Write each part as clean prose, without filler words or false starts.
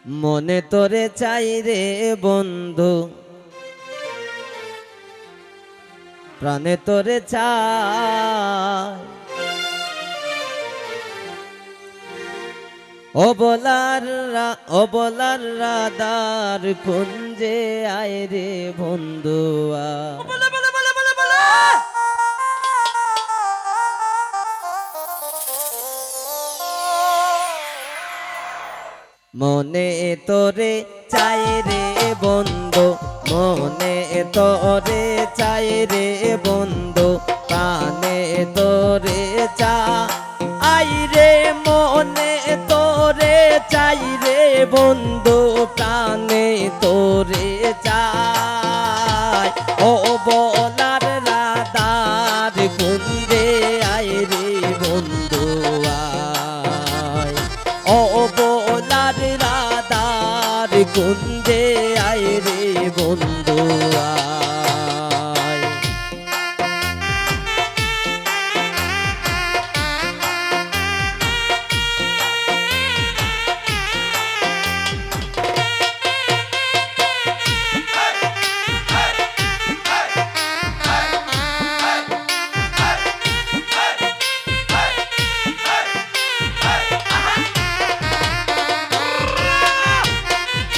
মনে তোরে চাই রে বন্ধু, প্রাণে তোরে চাই। অবলার রাদার কুঞ্জে আয় রে বন্ধুয়া। মনে তোরে চাই রে বন্ধু, মনে তোরে চাই রে বন্ধু, প্রাণে তোরে চাই রে, মনে তোরে চাই রে বন্ধু, প্রাণে তোরে চাই। ও বলার রাধার কুঞ্জে আয় রে বন্ধু আয়। ও বলার রাধার কুঞ্জে আয় রে বন্ধু আয়।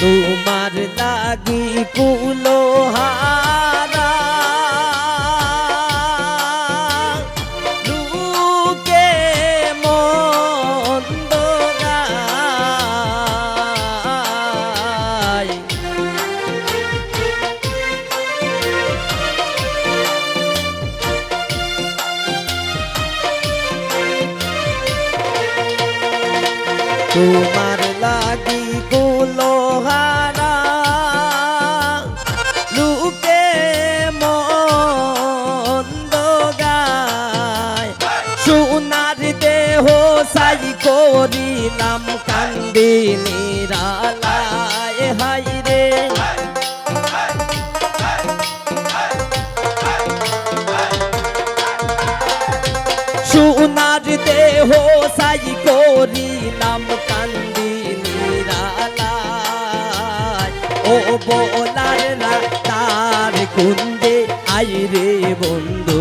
তোমার লাগি কুলোহারা লুকে মন্দ গায়। তোমার লাগি কুলোহারা লুকে মন্দ গায়। সোনার দেহ সাই করিলাম কান্দি নিরালায় হাই রে। সোনার দেহ সাই করিলাম কান্দি নিরালায়। ও বলার রাধার কুঞ্জে আই রে বন্ধু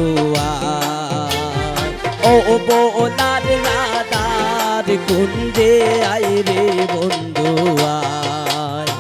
আয়। ও বলার রাধার কুঞ্জে আই রে বন্ধু আয়।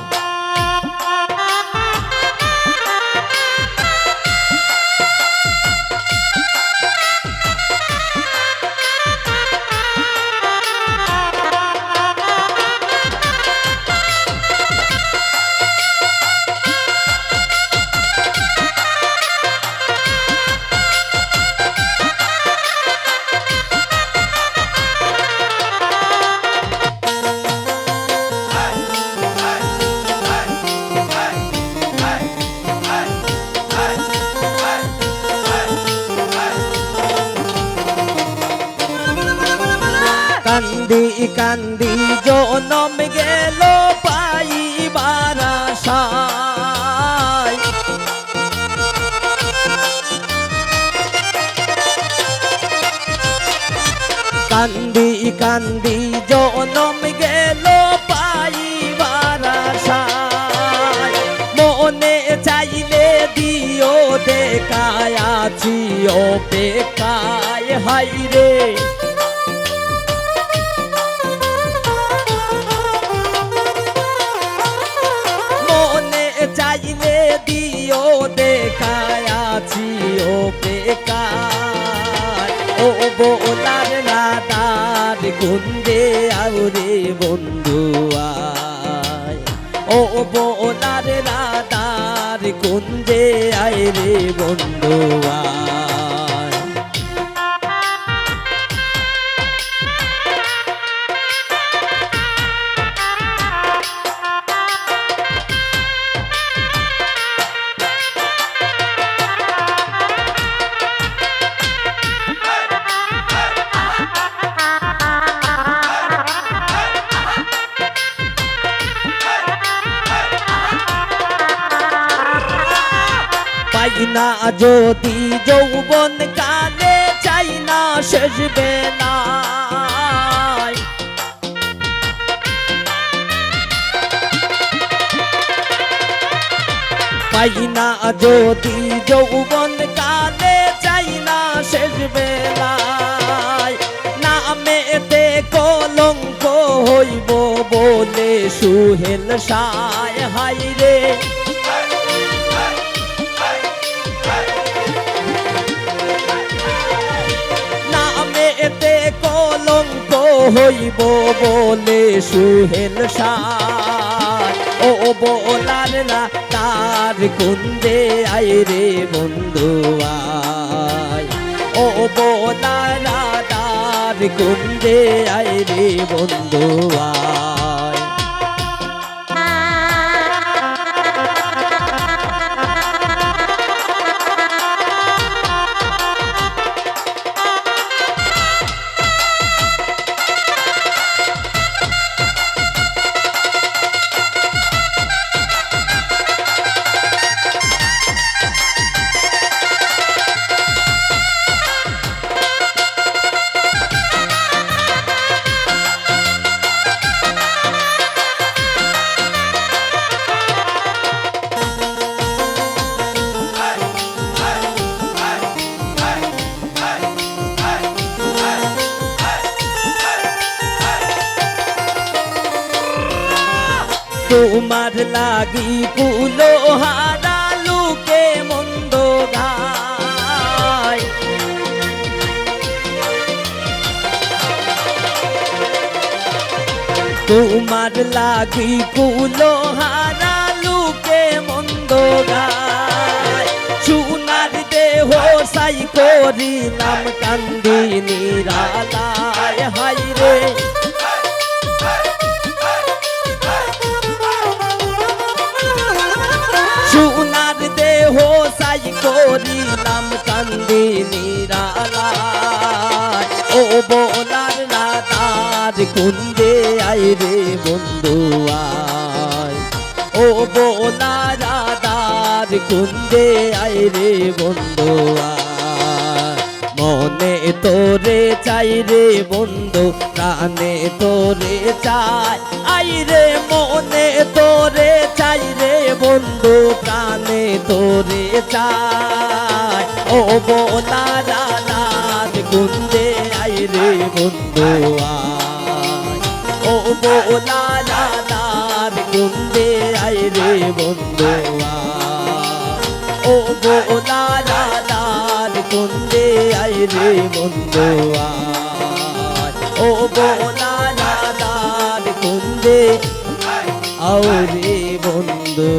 কান্দি কান্দি জনম গেল পাইবার আশায়। কান্দি কান্দি জনম গেল পাইবার আশায়। মনে চাইলে দিও দেখায় আছি অপেক্ষায় হাই রে। চাইলে দিও দেখায় আছি অপেক্ষায়। ও বলার রাধার কুঞ্জে আউরে বন্ধু আয়। ও বলার রাধার কুঞ্জে আয় রে বন্ধু আয়। পাই না যদি যৌবন কালে, চাই না শেষ বেলায়। পাই না যদি যৌবন কালে চাই না শেষ বেলায় নামেতে কলঙ্ক হইব বলে সুহেল সায় হাই রে নামেতে কলঙ্ক হইব বলে সুহেল সায় ও বলার না তার কুন্দে আয় রে বন্ধু আয় ও বলার না তার কুন্দে আয় রে বন্ধু আয় তোমার লাগি কুলো হারা লুকে মন্দ গায় তোমার লাগি কুলো হারা লুকে মন্দ গায় সোনার দেহ সাই করিলাম কান্দি নিরালায় হাই রে সোনার দেহ সাই করিলাম কান্দি নিরালায় ও বলার না তার কুন্দে আয় রে বন্ধু আয় ও বলার তার কুন্দে আয় রে বন্ধু আয় মনে তোরে চাই রে বন্ধু প্রাণে তোরে চাই আই রে মনে তোরে চাই রে বন্ধু প্রাণে তোরে চাই ও বোলারা লাল কুন্দে আই রে বন্ধু আয় ও বোলারা লাল কুন্দে আই রে বন্ধু আয় ও বোলারা লাল কুন্দে আই রে বন্ধু আয় ও বোলারা লাল কুন্দে আও রে বন্ধু।